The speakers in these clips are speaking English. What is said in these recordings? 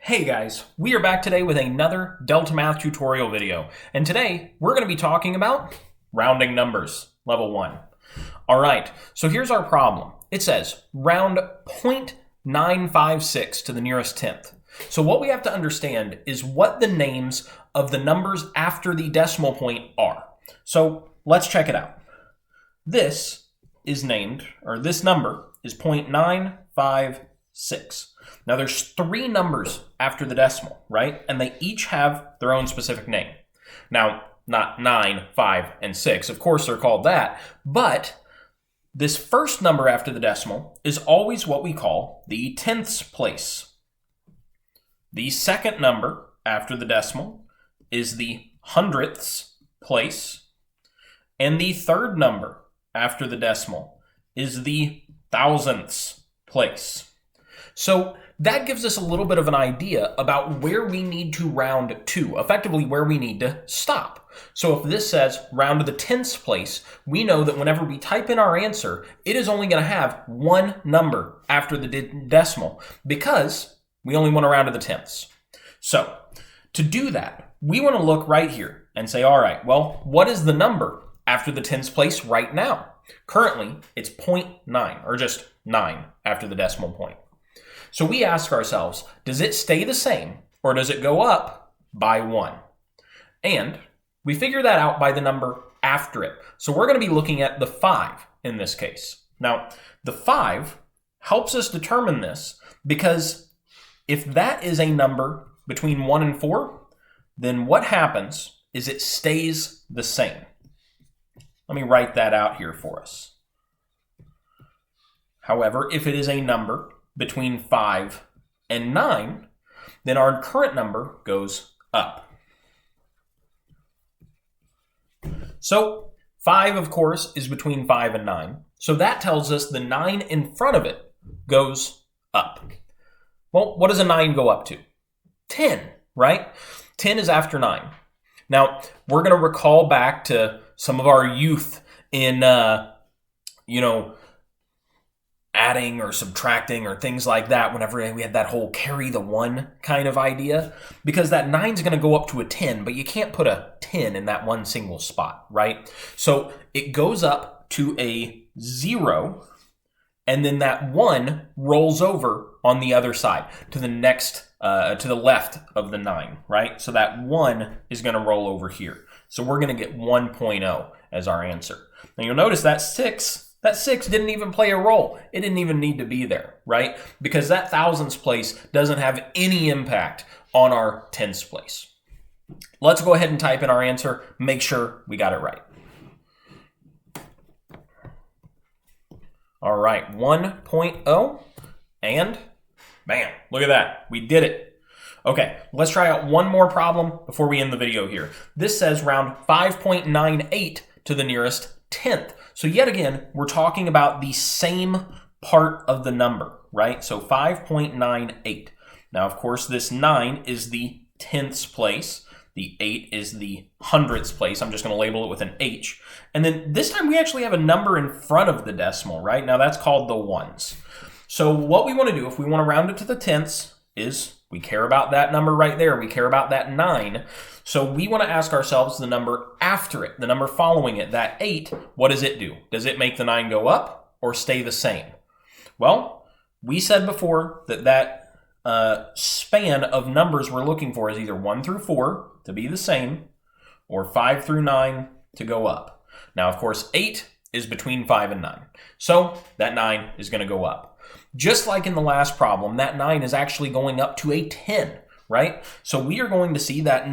Hey guys, we are back today with another Delta Math tutorial video, and today we're going to be talking about rounding numbers, level 1. Alright, so here's our problem. It says round 0.956 to the nearest tenth. So what we have to understand is what the names of the numbers after the decimal point are. So let's check it out. This is named, or this number is 0.956. Now there's 3 numbers after the decimal, right? And they each have their own specific name. Now, not 9, 5, and 6. Of course they're called that, but this first number after the decimal is always what we call the tenths place. The second number after the decimal is the hundredths place. And the third number after the decimal is the thousandths place. So that gives us a little bit of an idea about where we need to round to, effectively where we need to stop. So if this says round to the tenths place, we know that whenever we type in our answer, it is only going to have one number after the decimal because we only want to round to the tenths. So to do that, we want to look right here and say, all right, well, what is the number after the tenths place right now? Currently, it's 0.9, or just 9 after the decimal point. So we ask ourselves, does it stay the same or does it go up by 1? And we figure that out by the number after it. So we're going to be looking at the 5 in this case. Now, the 5 helps us determine this because if that is a number between 1 and 4, then what happens is it stays the same. Let me write that out here for us. However, if it is a number between 5 and 9, then our current number goes up. So 5, of course, is between 5 and 9. So that tells us the 9 in front of it goes up. Well, what does a 9 go up to? 10, right? 10 is after 9. Now, we're going to recall back to some of our youth in, adding or subtracting or things like that whenever we had that whole carry the 1 kind of idea, because that 9 is going to go up to a 10, but you can't put a 10 in that one single spot, right? So it goes up to a 0, and then that 1 rolls over on the other side to the next, to the left of the 9, right? So that 1 is going to roll over here. So we're going to get 1.0 as our answer. Now you'll notice that 6 didn't even play a role. It didn't even need to be there, right? Because that thousandths place doesn't have any impact on our tenths place. Let's go ahead and type in our answer. Make sure we got it right. All right, 1.0, and bam, look at that. We did it. Okay, let's try out one more problem before we end the video here. This says round 5.98 to the nearest tenth. So yet again, we're talking about the same part of the number, right? So 5.98. Now, of course, this 9 is the tenths place. The 8 is the hundredths place. I'm just going to label it with an H. And then this time we actually have a number in front of the decimal, right? Now that's called the ones. So what we want to do if we want to round it to the tenths is we care about that number right there. We care about that 9. So we want to ask ourselves the number after it, the number following it, that 8, what does it do? Does it make the 9 go up or stay the same? Well, we said before that span of numbers we're looking for is either 1 through 4 to be the same or 5 through 9 to go up. Now, of course, 8 is between 5 and 9. So that 9 is going to go up. Just like in the last problem, that 9 is actually going up to a 10. Right? So we are going to see that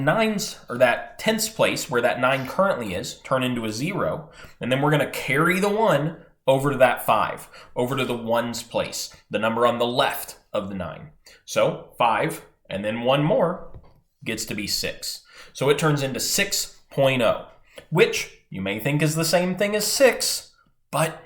that tenths place where that 9 currently is turn into a 0, and then we're going to carry the 1 over to that 5, over to the ones place, the number on the left of the 9. So 5, and then 1 more gets to be 6. So it turns into 6.0, which you may think is the same thing as 6, but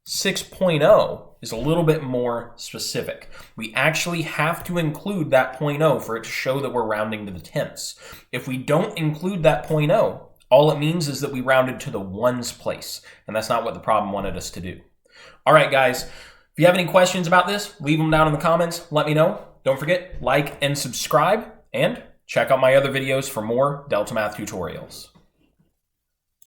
6.0 is a little bit more specific. We actually have to include that 0.0 for it to show that we're rounding to the tenths. If we don't include that 0.0, all it means is that we rounded to the ones place, and that's not what the problem wanted us to do. All right, guys, if you have any questions about this, leave them down in the comments. Let me know. don't forget, like and subscribe, and check out my other videos for more Delta Math tutorials.